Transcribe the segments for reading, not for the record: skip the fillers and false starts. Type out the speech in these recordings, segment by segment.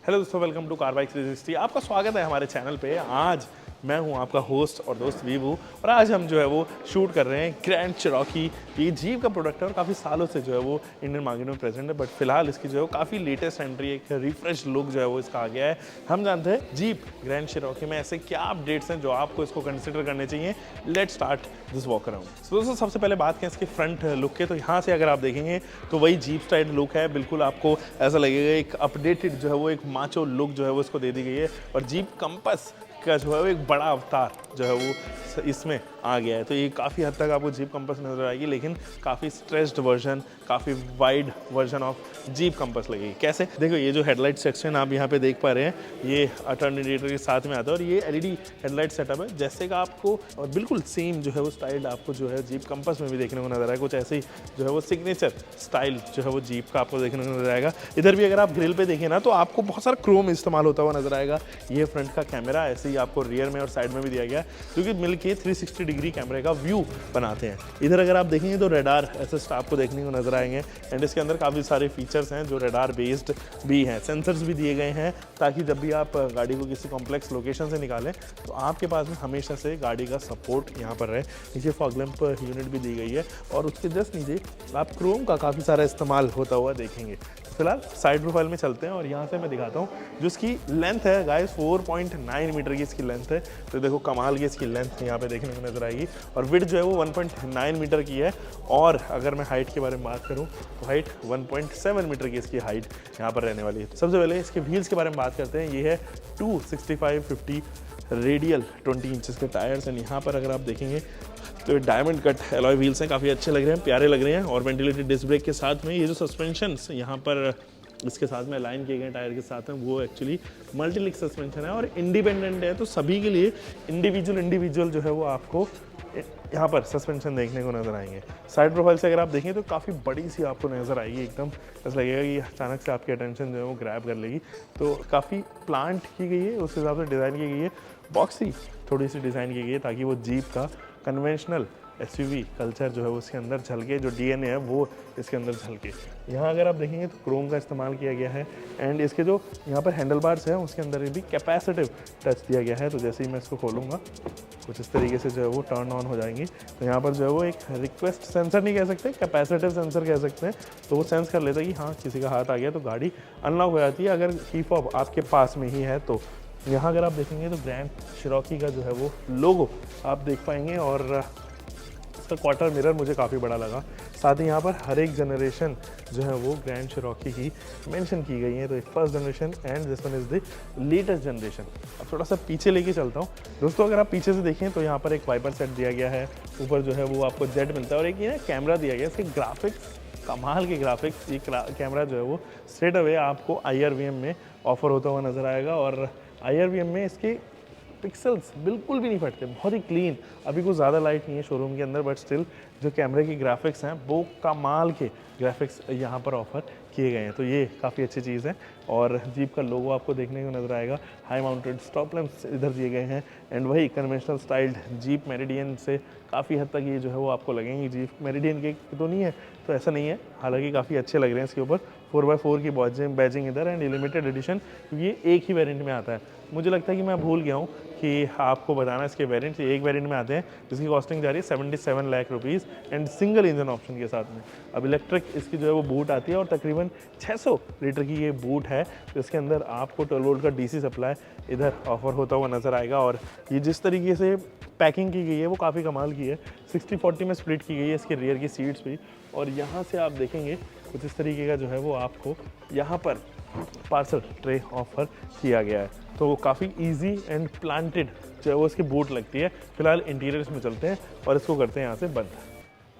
Hello दोस्तों, welcome to car bike 360। आपका स्वागत है हमारे चैनल पे। आज मैं हूं आपका होस्ट और दोस्त वीवू, और आज हम जो है वो शूट कर रहे हैं ग्रैंड चिरोकी। ये जीप का प्रोडक्ट है और काफ़ी सालों से जो है वो इंडियन मार्केट में प्रेजेंट है, बट फिलहाल इसकी जो है वो काफ़ी लेटेस्ट एंट्री, एक रिफ्रेश लुक जो है वो इसका आ गया है। हम जानते हैं जीप ग्रैंड चिरोकी में ऐसे क्या अपडेट्स हैं जो आपको इसको कंसिडर करने चाहिए। Let's start this walk around. तो दोस्तों, सबसे पहले बात करें इसके फ्रंट लुक के, तो यहाँ से अगर आप देखेंगे तो वही जीप स्टाइल लुक है। बिल्कुल आपको ऐसा लगेगा एक अपडेटेड जो है वो एक माचो लुक जो है वो इसको दे दी गई है, और जीप कंपास का जो है वो एक बड़ा अवतार जो है वो इसमें आ गया है। तो ये काफ़ी हद तक आपको जीप कंपास नज़र आएगी, लेकिन काफ़ी स्ट्रेच्ड वर्जन, काफ़ी wide version of jeep compass लगेगी। कैसे? देखो, ये जो हेडलाइट सेक्शन आप यहाँ पे देख पा रहे हैं, ये टर्न इंडिकेटर के साथ में आता है, और ये एलईडी हेडलाइट सेटअप है। जैसे कि आपको और बिल्कुल सेम जो है वो स्टाइल आपको जो है जीप कंपास में भी देखने को नजर आएगा। कुछ ऐसे ही जो है वो सिग्नेचर स्टाइल जो है वो जीप का आपको देखने को नजर आएगा। इधर भी अगर आप ग्रिल पे देखें ना, तो आपको बहुत सारा क्रोम इस्तेमाल होता हुआ नजर आएगा। ये फ्रंट का कैमरा ऐसे ही आपको रियर में और साइड में भी दिया गया है, क्योंकि मिलके 360 डिग्री कैमरे का व्यू बनाते हैं। इधर अगर आप देखेंगे तो रेडार असिस्ट आपको देखने को नजर आएंगे, एंड इसके अंदर काफ़ी सारे फीचर्स हैं जो रेडार बेस्ड भी हैं। सेंसर्स भी दिए गए हैं ताकि जब भी आप गाड़ी को किसी कॉम्प्लेक्स लोकेशन से निकालें तो आपके पास में हमेशा से गाड़ी का सपोर्ट यहाँ पर रहे। नीचे फॉग लैंप यूनिट भी दी गई है, और उसके जस्ट नीचे आप क्रोम का काफ़ी सारा इस्तेमाल होता हुआ देखेंगे। फिलहाल साइड प्रोफाइल में चलते हैं, और यहाँ से मैं दिखाता हूँ जो इसकी लेंथ है गाइस, 4.9 मीटर की इसकी लेंथ है। तो देखो, कमाल की इसकी लेंथ यहाँ पे देखने को नजर आएगी, और विड्थ जो है वो 1.9 मीटर की है। और अगर मैं हाइट के बारे में बात करूँ तो हाइट 1.7 मीटर की इसकी हाइट यहाँ पर रहने वाली है। सबसे पहले इसके व्हील्स के बारे में बात करते हैं। ये है 265/50 रेडियल 20 इंचेस के टायर्स हैं। यहाँ पर अगर आप देखेंगे तो डायमंड कट एलॉय व्हील्स हैं, काफ़ी अच्छे लग रहे हैं, प्यारे लग रहे हैं। और वेंटिलेटेड डिस्क ब्रेक के साथ में ये जो सस्पेंशन यहाँ पर इसके साथ में अलाइन किए गए टायर के साथ में, वो एक्चुअली मल्टीलिंक सस्पेंशन है और इंडिपेंडेंट है। तो सभी के लिए इंडिविजुअल जो है वो आपको यहाँ पर सस्पेंशन देखने को नजर आएंगे। साइड प्रोफाइल से अगर आप देखें तो काफ़ी बड़ी सी आपको नज़र आएगी, एकदम ऐसा लगेगा कि अचानक से आपकी अटेंशन जो है वो ग्रैब कर लेगी। तो काफ़ी प्लांट की गई है, उस हिसाब से डिज़ाइन की गई है। बॉक्सी थोड़ी सी डिज़ाइन की गई है ताकि वो जीप का कन्वेंशनल एसयूवी कल्चर जो है उसके अंदर झलके, जो डीएनए है वो इसके अंदर झलके। यहाँ अगर आप देखेंगे तो क्रोम का इस्तेमाल किया गया है, एंड इसके जो यहाँ पर हैंडल बार्स है उसके अंदर भी कैपेसिटिव टच दिया गया है। तो जैसे ही मैं इसको खोलूँगा कुछ इस तरीके से जो है वो टर्न ऑन हो जाएंगी। तो यहाँ पर जो है वो एक रिक्वेस्ट सेंसर नहीं कह सकते, कैपेसिटिव सेंसर कह सकते हैं। तो वो सेंस कर लेता है कि हाँ, किसी का हाथ आ गया, तो गाड़ी अनलॉक हो जाती है अगर की फॉब आपके पास में ही है। तो यहाँ अगर आप देखेंगे तो ग्रैंड चिरोकी का जो है वो लोगो आप देख पाएंगे, और इसका क्वार्टर मिरर मुझे काफ़ी बड़ा लगा। साथ ही यहाँ पर हर एक जनरेशन जो है वो ग्रैंड चिरोकी की मेंशन की गई है। तो एक first generation and this one is the latest generation. अब थोड़ा सा पीछे लेके चलता हूँ दोस्तों। अगर आप पीछे से देखें तो यहाँ पर एक वाइपर सेट दिया गया है, ऊपर जो है वो आपको जेट मिलता है, और एक ये ना कैमरा दिया गया है। इसके ग्राफिक्स, कमाल के ग्राफिक्स। ये कैमरा जो है वो स्ट्रेट अवे आपको IRVM में ऑफर होता हुआ नज़र आएगा, और IRVM में इसके पिक्सल्स बिल्कुल भी नहीं फटते, बहुत ही क्लीन। अभी कुछ ज़्यादा लाइट नहीं है शोरूम के अंदर, बट स्टिल जो कैमरे की ग्राफिक्स हैं वो कमाल के ग्राफिक्स यहाँ पर ऑफर किए गए हैं। तो ये काफ़ी अच्छी चीज़ है। और जीप का लोगो आपको देखने को नज़र आएगा। हाई माउंटेड स्टॉप लैंप्स इधर दिए गए हैं, एंड वही कन्वेंशनल स्टाइल्ड जीप मेरिडियन से काफ़ी हद तक ये जो है वो आपको लगेंगे। जीप मेरिडियन के तो नहीं है, तो ऐसा नहीं है, हालांकि काफ़ी अच्छे लग रहे हैं। इसके ऊपर 4x4 की बैजिंग इधर, एंड लिमिटेड एडिशन, ये एक ही वेरिएंट में आता है। मुझे लगता है कि मैं भूल गया हूँ कि आपको बताना इसके वेरिएंट, एक वेरिएंट में आते हैं जिसकी कॉस्टिंग जा रही है 77 lakh rupees, and single engine option के साथ में। अब इलेक्ट्रिक इसकी जो है वो बूट आती है, और तकरीबन 600 लीटर की ये बूट है। तो इसके अंदर आपको 12 वोल्ट का DC सप्लाई इधर ऑफर होता हुआ नज़र आएगा। और ये जिस तरीके से पैकिंग की गई है वो काफ़ी कमाल की है। 60-40 में स्प्लिट की गई है इसके रियर की सीट्स भी, और यहाँ से आप देखेंगे कुछ इस तरीके का जो है वो आपको यहाँ पर पार्सल ट्रे ऑफर किया गया है। तो काफ़ी इजी एंड प्लांटेड जो है वो इसकी बूट लगती है। फिलहाल इंटीरियर्स में चलते हैं और इसको करते हैं यहाँ से बंद।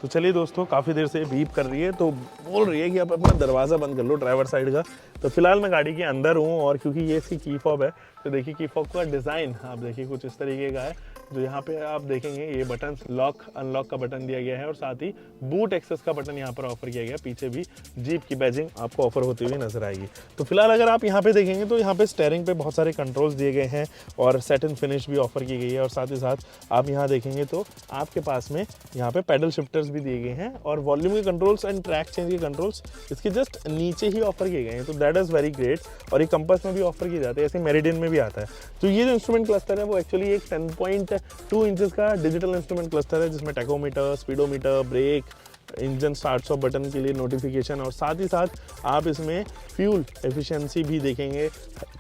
तो चलिए दोस्तों, काफ़ी देर से बीप कर रही है, तो बोल रही है कि आप अपना दरवाज़ा बंद कर लो ड्राइवर साइड का। तो फिलहाल मैं गाड़ी के अंदर हूँ, और क्योंकि ये इसकी की फॉब है, तो देखिए की फॉब का डिज़ाइन आप देखिए कुछ इस तरीके का है। जो यहाँ पे आप देखेंगे ये बटन लॉक अनलॉक का बटन दिया गया है और साथ ही बूट एक्सेस का बटन यहाँ पर ऑफर किया गया है। पीछे भी जीप की बैजिंग आपको ऑफर होती हुई नजर आएगी। तो फिलहाल अगर आप यहाँ पे देखेंगे तो यहाँ पे स्टीयरिंग पे बहुत सारे कंट्रोल्स दिए गए हैं और सेटिन फिनिश भी ऑफर की गई है और साथ ही साथ आप यहाँ देखेंगे तो आपके पास में यहाँ पे पैडल शिफ्टर्स भी दिए गए हैं और वॉल्यूम के कंट्रोल्स एंड ट्रैक चेंज के कंट्रोल्स इसके जस्ट नीचे ही ऑफर किए गए हैं। तो दैट इज़ वेरी ग्रेट और ये कंपास में भी ऑफर किए जाते हैं, ऐसे मेरिडियन में भी आता है। तो ये जो इंस्ट्रूमेंट क्लस्टर है वो एक्चुअली एक 10.2 इंचेस का डिजिटल इंस्ट्रूमेंट क्लस्टर है जिसमें tachometer, speedometer, brake, engine start stop button के लिए नोटिफिकेशन और साथ ही साथ आप इसमें फ्यूल एफिशिएंसी भी देखेंगे,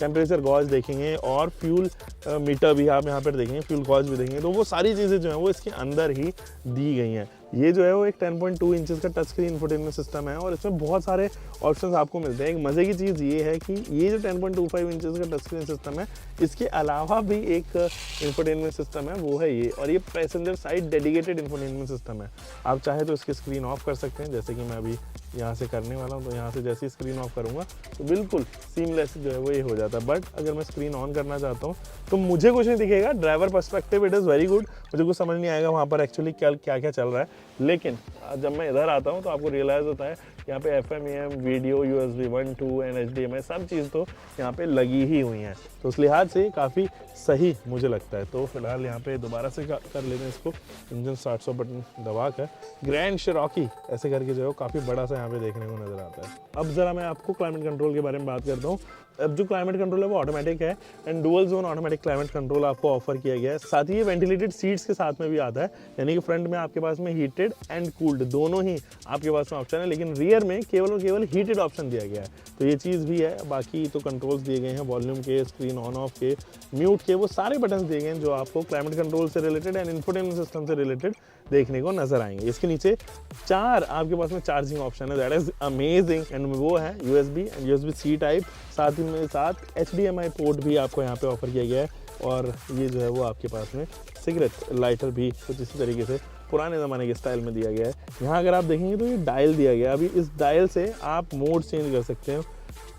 टेम्परेचर गॉज देखेंगे और फ्यूल मीटर भी आप यहाँ पर देखेंगे, फ्यूल गॉज भी देखेंगे। तो वो सारी चीज़ें जो हैं वो इसके अंदर ही दी गई हैं। ये जो है वो एक 10.2 इंचेस का टच स्क्रीन इंफोटेनमेंट सिस्टम है और इसमें बहुत सारे ऑप्शंस आपको मिलते हैं। एक मज़े की चीज़ ये है कि ये जो 10.25 इंचेस का टच स्क्रीन सिस्टम है इसके अलावा भी एक इंफोटेनमेंट सिस्टम है, वो है ये, और ये passenger side dedicated infotainment system है। आप चाहे तो इसकी स्क्रीन ऑफ कर सकते हैं, जैसे कि मैं अभी यहाँ से करने वाला हूँ। तो यहाँ से जैसे ही स्क्रीन ऑफ करूँगा तो बिल्कुल सीमलेस जो है वो ये हो जाता है। बट अगर मैं स्क्रीन ऑन करना चाहता हूँ तो मुझे कुछ नहीं दिखेगा। Driver perspective it is very good, मुझे कुछ समझ नहीं आएगा वहाँ पर एक्चुअली क्या क्या चल रहा है। लेकिन जब मैं इधर आता हूँ तो आपको रियलाइज़ होता है यहाँ पे FM, AM, video, USB 1, 2 and HDMI सब चीज़ तो यहाँ पे लगी ही हुई हैं। तो उस लिहाज से काफ़ी सही मुझे लगता है। तो फिलहाल यहाँ पे दोबारा से कर लेते हैं इसको, इंजन स्टार्ट स्टॉप बटन दबा कर ग्रैंड शेरोकी ऐसे करके जो है काफ़ी बड़ा सा यहाँ पे देखने को नज़र आता है। अब ज़रा मैं आपको क्लाइमेट कंट्रोल के बारे में बात करता हूँ। अब जो क्लाइमेट कंट्रोल है वो ऑटोमेटिक है and dual zone automatic climate control आपको ऑफर किया गया है। साथ ही ये वेंटिलेटेड सीट्स के साथ में भी आता है, यानी कि फ्रंट में आपके पास में हीटेड एंड कूल्ड दोनों ही आपके पास में ऑप्शन है, लेकिन रियर में केवल और केवल हीटेड ऑप्शन दिया गया है। तो ये चीज़ भी है। बाकी तो कंट्रोल्स दिए गए हैं वॉल्यूम के, स्क्रीन ऑन ऑफ के, म्यूट के, वो सारे बटन दिए गए हैं जो आपको क्लाइमेट कंट्रोल से रिलेटेड एंड इंफोटेनमेंट सिस्टम से रिलेटेड देखने को नजर आएंगे। इसके नीचे 4 आपके पास में चार्जिंग ऑप्शन है, दैट इज अमेजिंग एंड वो है USB एंड USB-C टाइप। साथ ही में साथ HDMI पोर्ट भी आपको यहाँ पे ऑफर किया गया है और ये जो है वो आपके पास में सिगरेट लाइटर भी कुछ इसी तरीके से पुराने ज़माने के स्टाइल में दिया गया है। यहाँ अगर आप देखेंगे तो ये डायल दिया गया है। अभी इस डायल से आप मोड चेंज कर सकते हैं,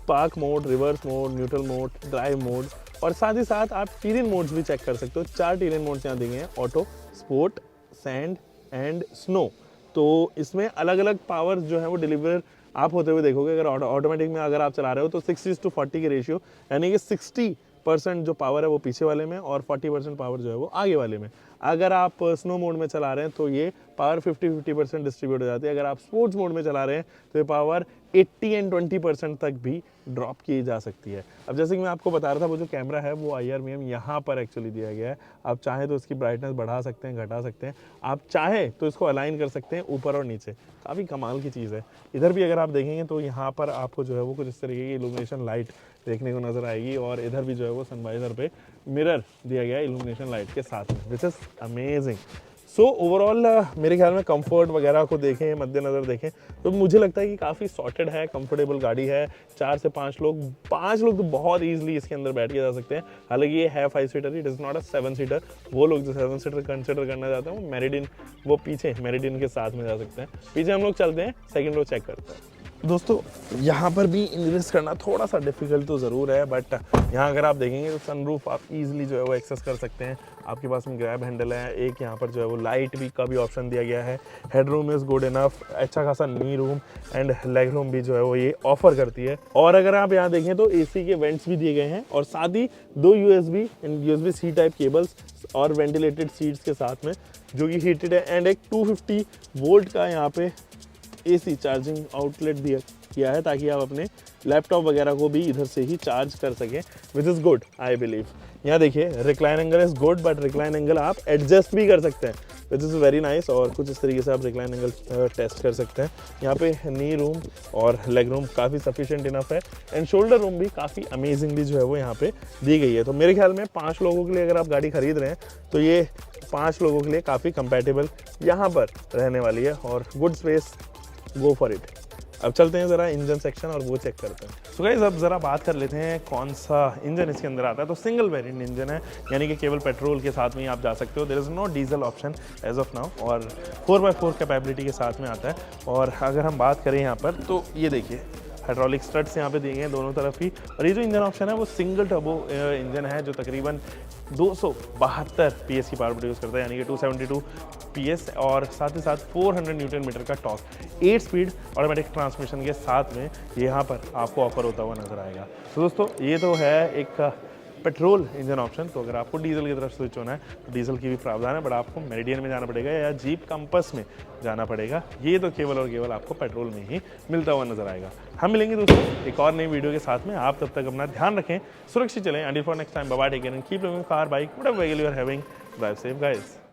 park mode, reverse mode, neutral mode, drive mode और साथ ही साथ आप टेरेन मोड्स भी चेक कर सकते हो। 4 टेरेन मोड्स यहाँ दिए हैं, auto, sport, sand and snow. तो इसमें अलग अलग पावर जो है वो डिलीवर आप होते हुए देखोगे। अगर ऑटोमेटिक में अगर आप चला रहे हो तो 60:40 के रेशियो, यानी कि 60% जो पावर है वो पीछे वाले में और 40% पावर जो है वो आगे वाले में। अगर आप स्नो मोड में चला रहे हैं तो ये पावर 50-50% डिस्ट्रीब्यूट हो जाती है। अगर आप स्पोर्ट्स मोड में चला रहे हैं तो ये पावर 80 एंड 20% तक भी ड्रॉप की जा सकती है। अब जैसे कि मैं आपको बता रहा था वो जो कैमरा है वो IRVM यहाँ पर एक्चुअली दिया गया है। आप चाहें तो इसकी ब्राइटनेस बढ़ा सकते हैं, घटा सकते हैं, आप चाहें तो इसको अलाइन कर सकते हैं ऊपर और नीचे। काफ़ी कमाल की चीज़ है। इधर भी अगर आप देखेंगे तो यहाँ पर आपको जो है वो कुछ इस तरीके की इल्यूमिनेशन लाइट देखने को नज़र आएगी और इधर भी जो है वो सनवाइजर पे मिरर दिया गया है इल्यूमिनेशन लाइट के साथ में, which is amazing. So overall मेरे ख्याल में कंफर्ट वगैरह को देखें, मद्देनज़र देखें तो मुझे लगता है कि काफ़ी सॉर्टेड है, कंफर्टेबल गाड़ी है। 4 से 5 लोग, 5 लोग तो बहुत ईजिली इसके अंदर बैठ के जा सकते हैं। हालांकि ये है 5 seater, it is not a 7 seater. वो लोग जो 7 सीटर कंसिडर करना चाहते हैं वो मेरिडियन, वो पीछे मेरिडियन के साथ में जा सकते हैं। पीछे हम लोग चलते हैं, सेकेंड रो चेक करते हैं। दोस्तों यहाँ पर भी इन्वेस्ट करना थोड़ा सा डिफिकल्ट तो ज़रूर है, बट यहाँ अगर आप देखेंगे तो सनरूफ आप इजीली जो है वो एक्सेस कर सकते हैं। आपके पास में ग्रैब हैंडल है, एक यहाँ पर जो है वो लाइट भी का भी ऑप्शन दिया गया है। Head room is good enough, अच्छा खासा नी रूम एंड लेग रूम भी जो है वो ये ऑफर करती है। और अगर आप यहाँ देखें तो AC के वेंट्स भी दिए गए हैं और साथ ही 2 USB and USB-C type cables और वेंटिलेटेड सीट्स के साथ में जो कि हीटेड है एंड एक 250 वोल्ट का यहाँ पे AC चार्जिंग आउटलेट दिया किया है ताकि आप अपने लैपटॉप वगैरह को भी इधर से ही चार्ज कर सकें, which is good I believe. यहाँ देखिए recline angle is good, but recline angle आप एडजस्ट भी कर सकते हैं, विच इज़ वेरी नाइस। और कुछ इस तरीके से आप रिक्लाइन एंगल टेस्ट कर सकते हैं। यहाँ पे नी रूम और लेग रूम काफ़ी सफिशिएंट इनफ है एंड शोल्डर रूम भी काफ़ी अमेजिंगली जो है वो यहाँ पे दी गई है। तो मेरे ख्याल में 5 लोगों के लिए अगर आप गाड़ी खरीद रहे हैं तो ये 5 लोगों के लिए काफ़ी कंपैटिबल यहाँ पर रहने वाली है और good space, go for it. अब चलते हैं ज़रा इंजन सेक्शन और वो चेक करते हैं। सो गाइस अब ज़रा बात कर लेते हैं कौन सा इंजन इसके अंदर आता है। तो सिंगल वेरिएंट इंजन है, यानी कि केवल पेट्रोल के साथ में ही आप जा सकते हो। There is no diesel option as of now और 4x4 कैपेबिलिटी के साथ में आता है। और अगर हम बात करें यहाँ पर तो ये देखिए हाइड्रोलिक स्ट्रट्स यहाँ पे दिए गए हैं दोनों तरफ ही। और ये जो इंजन ऑप्शन है वो सिंगल टर्बो इंजन है जो तकरीबन 272 PS की पावर प्रोड्यूस करता है, यानी कि 272 PS, और साथ ही साथ 400 न्यूटन मीटर का टॉर्क 8 स्पीड ऑटोमेटिक ट्रांसमिशन के साथ में यहाँ पर आपको ऑफर होता हुआ नजर आएगा। तो दोस्तों ये तो है एक पेट्रोल इंजन ऑप्शन। तो अगर आपको डीजल की तरफ स्विच होना है तो डीजल की भी प्रावधान है, बट आपको मेरिडियन में जाना पड़ेगा या जीप कंपस में जाना पड़ेगा। ये तो केवल और केवल आपको पेट्रोल में ही मिलता हुआ नजर आएगा। हम मिलेंगे दोस्तों एक और नई वीडियो के साथ में। आप तब तक अपना ध्यान रखें, सुरक्षित चलें। Until for next time, bye bye, take care and keep loving car, bike, whatever vehicle you are having, drive safe guys.